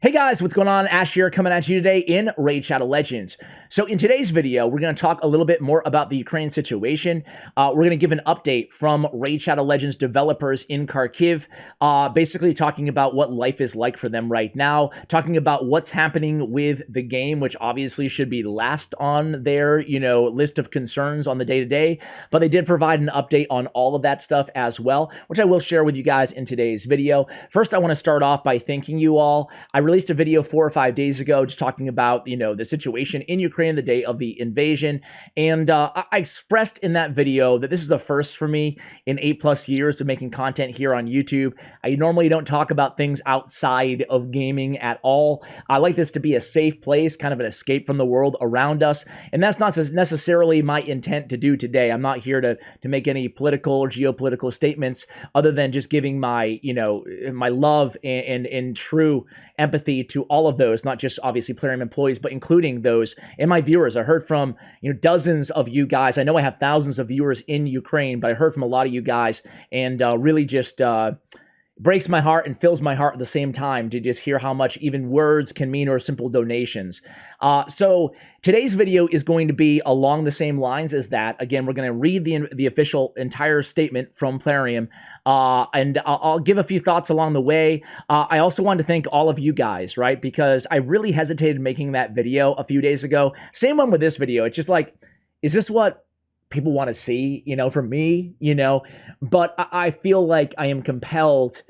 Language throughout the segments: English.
Hey guys, what's going on? Ash here coming at you today in Raid Shadow Legends. So in today's video, we're going to talk a little bit more about the Ukraine situation. We're going to give an update from Raid Shadow Legends developers in Kharkiv, basically talking about what life is like for them right now, talking about what's happening with the game, which obviously should be last on their, list of concerns on the day-to-day, but they did provide an update on all of that stuff as well, which I will share with you guys in today's video. First, I want to start off by thanking you all. I released a video 4 or 5 days ago just talking about, the situation in Ukraine the day of the invasion. And I expressed in that video that this is a first for me in 8+ years of making content here on YouTube. I normally don't talk about things outside of gaming at all. I like this to be a safe place, kind of an escape from the world around us. And that's not necessarily my intent to do today. I'm not here to make any political or geopolitical statements other than just giving my, my love and true empathy to all of those, not just obviously Plarium employees, but including those and my viewers. I heard from dozens of you guys. I know I have thousands of viewers in Ukraine, but I heard from a lot of you guys, and really just breaks my heart and fills my heart at the same time to just hear how much even words can mean or simple donations. So today's video is going to be along the same lines as that. Again, we're going to read the official entire statement from Plarium, and I'll give a few thoughts along the way. I also want to thank all of you guys, right? Because I really hesitated making that video a few days ago. Same one with this video. It's just like, is this what people want to see, from me, but I feel like I am compelled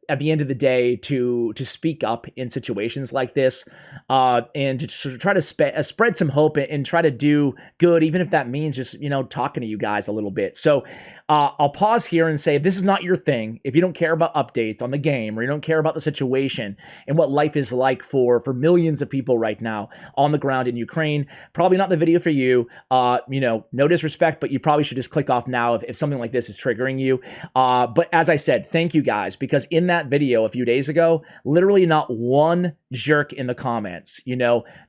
at the end of the day to speak up in situations like this, and to try to spread some hope and try to do good, even if that means just, talking to you guys a little bit. So I'll pause here and say, if this is not your thing, if you don't care about updates on the game, or you don't care about the situation and what life is like for millions of people right now on the ground in Ukraine, probably not the video for you. No disrespect, but you probably should just click off now if something like this is triggering you. But as I said, thank you guys, because in that video a few days ago, literally not one jerk in the comments,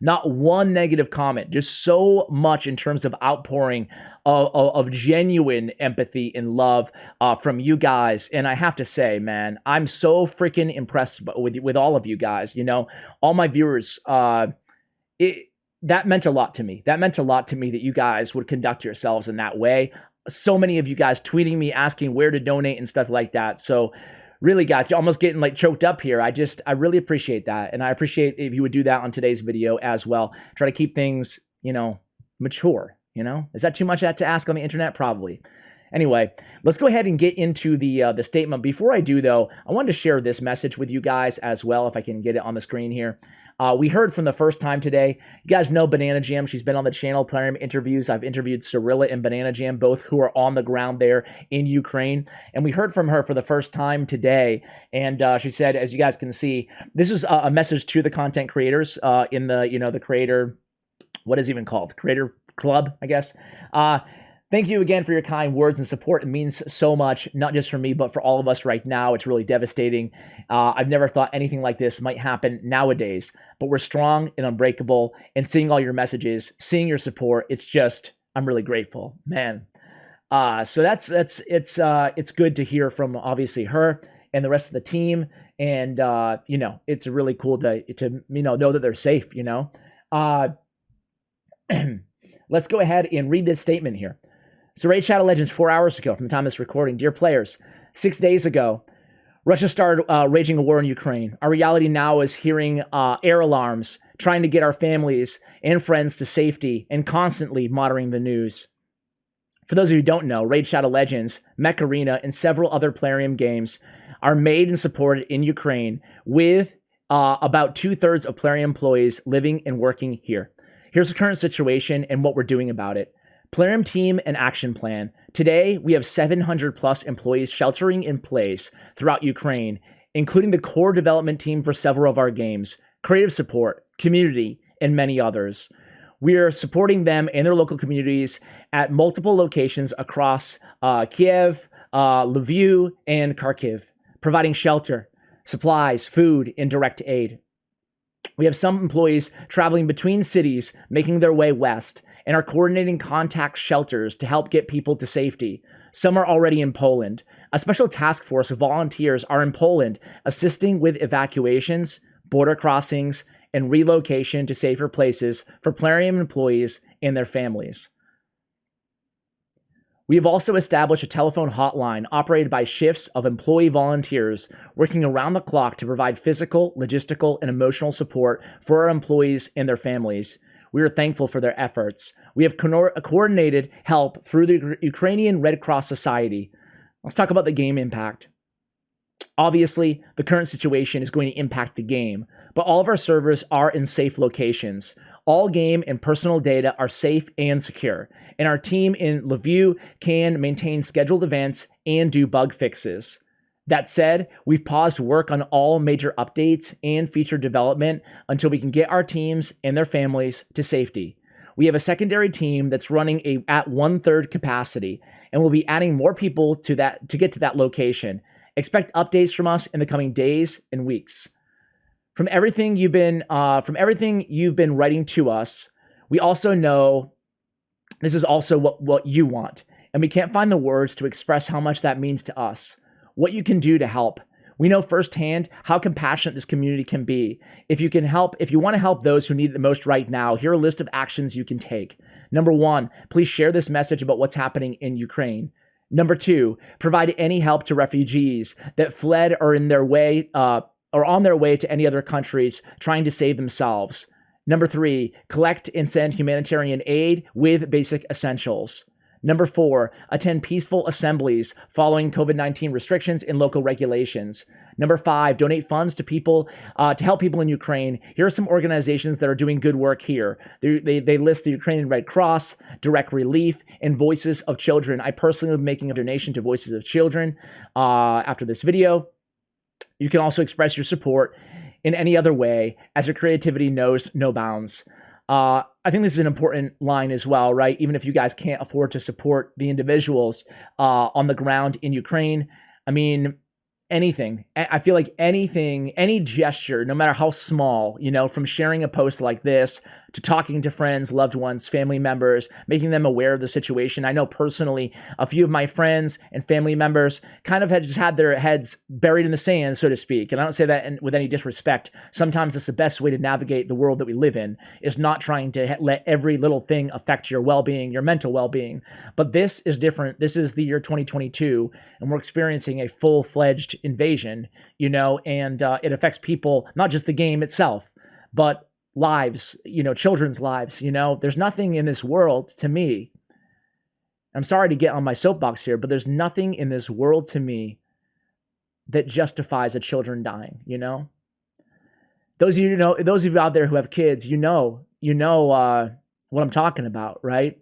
not one negative comment, just so much in terms of outpouring of genuine empathy and love from you guys. And I have to say, man, I'm so freaking impressed with all of you guys, all my viewers. That meant a lot to me. That meant a lot to me that you guys would conduct yourselves in that way. So many of you guys tweeting me, asking where to donate and stuff like that. So really, guys, you're almost getting choked up here. I really appreciate that. And I appreciate if you would do that on today's video as well. Try to keep things, mature, Is that too much to ask on the internet? Probably. Anyway, let's go ahead and get into the statement. Before I do, though, I wanted to share this message with you guys as well, if I can get it on the screen here. We heard from the first time today. You guys know Banana Jam. She's been on the channel, Plarium interviews. I've interviewed Cirilla and Banana Jam, both who are on the ground there in Ukraine. And we heard from her for the first time today. And she said, as you guys can see, this is a message to the content creators in the, the creator, what is it even called? Creator Club, I guess. Thank you again for your kind words and support. It means so much, not just for me, but for all of us right now. It's really devastating. I've never thought anything like this might happen nowadays, but we're strong and unbreakable. And seeing all your messages, seeing your support, it's just, I'm really grateful, man. So it's good to hear from obviously her and the rest of the team. And, it's really cool to know that they're safe, Let's go ahead and read this statement here. So Raid Shadow Legends 4 hours ago from the time of this recording. Dear players, 6 days ago, Russia started waging a war in Ukraine. Our reality now is hearing air alarms, trying to get our families and friends to safety, and constantly monitoring the news. For those of you who don't know, Raid Shadow Legends, Mech Arena, and several other Plarium games are made and supported in Ukraine with about 2/3 of Plarium employees living and working here. Here's the current situation and what we're doing about it. Plarium team and action plan. Today, we have 700+ employees sheltering in place throughout Ukraine, including the core development team for several of our games, creative support, community, and many others. We are supporting them and their local communities at multiple locations across Kiev, Lviv, and Kharkiv, providing shelter, supplies, food, and direct aid. We have some employees traveling between cities, making their way west, and are coordinating contact shelters to help get people to safety. Some are already in Poland. A special task force of volunteers are in Poland assisting with evacuations, border crossings, and relocation to safer places for Plarium employees and their families. We have also established a telephone hotline operated by shifts of employee volunteers working around the clock to provide physical, logistical, and emotional support for our employees and their families. We are thankful for their efforts. We have coordinated help through the Ukrainian Red Cross Society. Let's talk about the game impact. Obviously, the current situation is going to impact the game, but all of our servers are in safe locations. All game and personal data are safe and secure, and our team in Lviv can maintain scheduled events and do bug fixes. That said, we've paused work on all major updates and feature development until we can get our teams and their families to safety. We have a secondary team that's running at 1/3 capacity, and we'll be adding more people to get to that location. Expect updates from us in the coming days and weeks. From everything you've been writing to us, we also know this is also what you want, and we can't find the words to express how much that means to us. What you can do to help. We know firsthand how compassionate this community can be. If you want to help those who need it the most right now, here are a list of actions you can take. Number 1, please share this message about what's happening in Ukraine. Number 2, provide any help to refugees that fled or on their way to any other countries trying to save themselves. Number 3, collect and send humanitarian aid with basic essentials. Number 4, attend peaceful assemblies following COVID-19 restrictions and local regulations. Number 5, donate funds to people to help people in Ukraine. Here are some organizations that are doing good work here. They list the Ukrainian Red Cross, Direct Relief, and Voices of Children. I personally will be making a donation to Voices of Children after this video. You can also express your support in any other way, as your creativity knows no bounds. I think this is an important line as well, right? Even if you guys can't afford to support the individuals on the ground in Ukraine, I mean, anything. I feel like anything, any gesture, no matter how small, from sharing a post like this to talking to friends, loved ones, family members, making them aware of the situation. I know personally, a few of my friends and family members kind of had their heads buried in the sand, so to speak. And I don't say that with any disrespect. Sometimes it's the best way to navigate the world that we live in, is not trying to let every little thing affect your well-being, your mental well-being. But this is different. This is the year 2022, and we're experiencing a full-fledged invasion, and it affects people, not just the game itself, but lives, children's lives. There's nothing in this world to me. I'm sorry to get on my soapbox here, but there's nothing in this world to me that justifies a children dying. Those of you out there who have kids, you know what I'm talking about, right?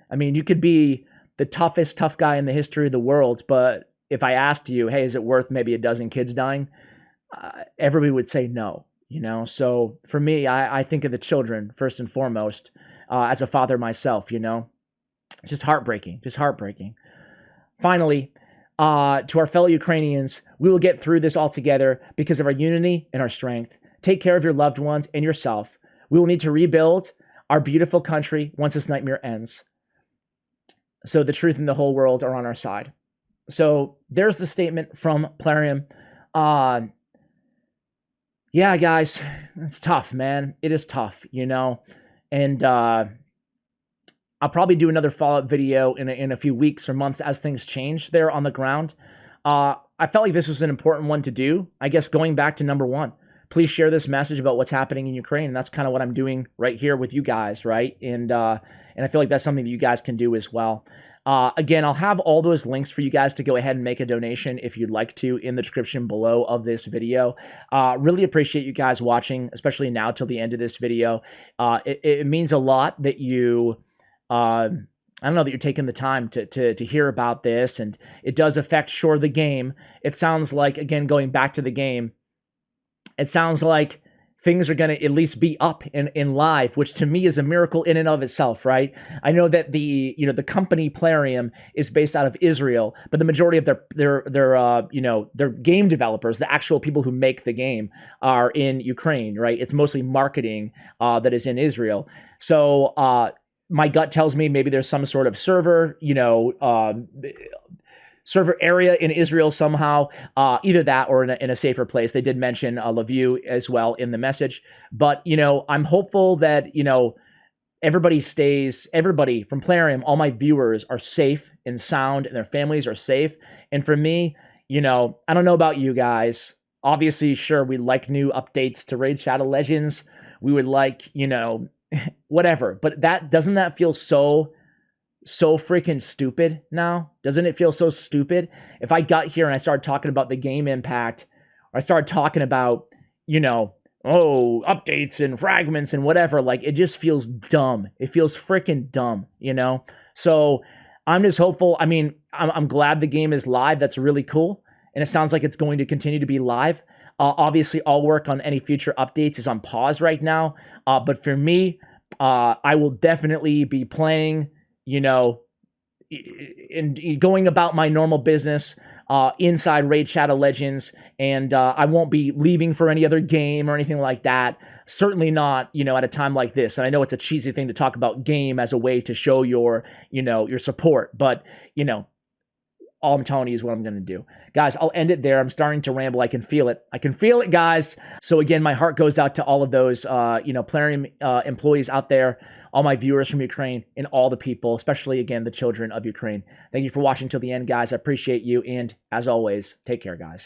I mean, you could be the tough guy in the history of the world, but if I asked you, hey, is it worth maybe a dozen kids dying? Everybody would say no. So for me, I think of the children first and foremost, as a father myself, it's just heartbreaking. Finally, to our fellow Ukrainians, we will get through this all together because of our unity and our strength. Take care of your loved ones and yourself. We will need to rebuild our beautiful country once this nightmare ends. So the truth and the whole world are on our side. So there's the statement from Plarium. Yeah, guys, it's tough, man. It is tough, and I'll probably do another follow-up video in a few weeks or months as things change there on the ground. I felt like this was an important one to do. I guess going back to number 1, please share this message about what's happening in Ukraine. And that's kind of what I'm doing right here with you guys, right? And I feel like that's something that you guys can do as well. Again, I'll have all those links for you guys to go ahead and make a donation if you'd like to in the description below of this video. Really appreciate you guys watching, especially now till the end of this video. It means a lot that you, I don't know, that you're taking the time to hear about this, and it does affect, sure, the game. It sounds like, again, going back to the game, it sounds like things are going to at least be up in live, which to me is a miracle in and of itself, right? I know that the company Plarium is based out of Israel, but the majority of their game developers, the actual people who make the game, are in Ukraine, right? It's mostly marketing that is in Israel. So my gut tells me maybe there's some sort of server, server area in Israel somehow, either that or in a safer place. They did mention Lviv as well in the message. But, I'm hopeful that, everybody from Plarium, all my viewers are safe and sound and their families are safe. And for me, I don't know about you guys. Obviously, sure, we like new updates to Raid Shadow Legends. We would like, whatever. But doesn't that feel so freaking stupid now? Doesn't it feel so stupid? If I got here and I started talking about the game impact, or I started talking about, updates and fragments and whatever, like, it just feels dumb. It feels freaking dumb, So I'm just hopeful. I mean, I'm glad the game is live. That's really cool. And it sounds like it's going to continue to be live. Obviously, all work on any future updates is on pause right now. But for me, I will definitely be playing, and going about my normal business inside Raid Shadow Legends. And I won't be leaving for any other game or anything like that. Certainly not, at a time like this. And I know it's a cheesy thing to talk about game as a way to show your support. But, all I'm telling you is what I'm going to do. Guys, I'll end it there. I'm starting to ramble. I can feel it. I can feel it, guys. So again, my heart goes out to all of those, Plarium employees out there, all my viewers from Ukraine, and all the people, especially, again, the children of Ukraine. Thank you for watching till the end, guys. I appreciate you. And as always, take care, guys.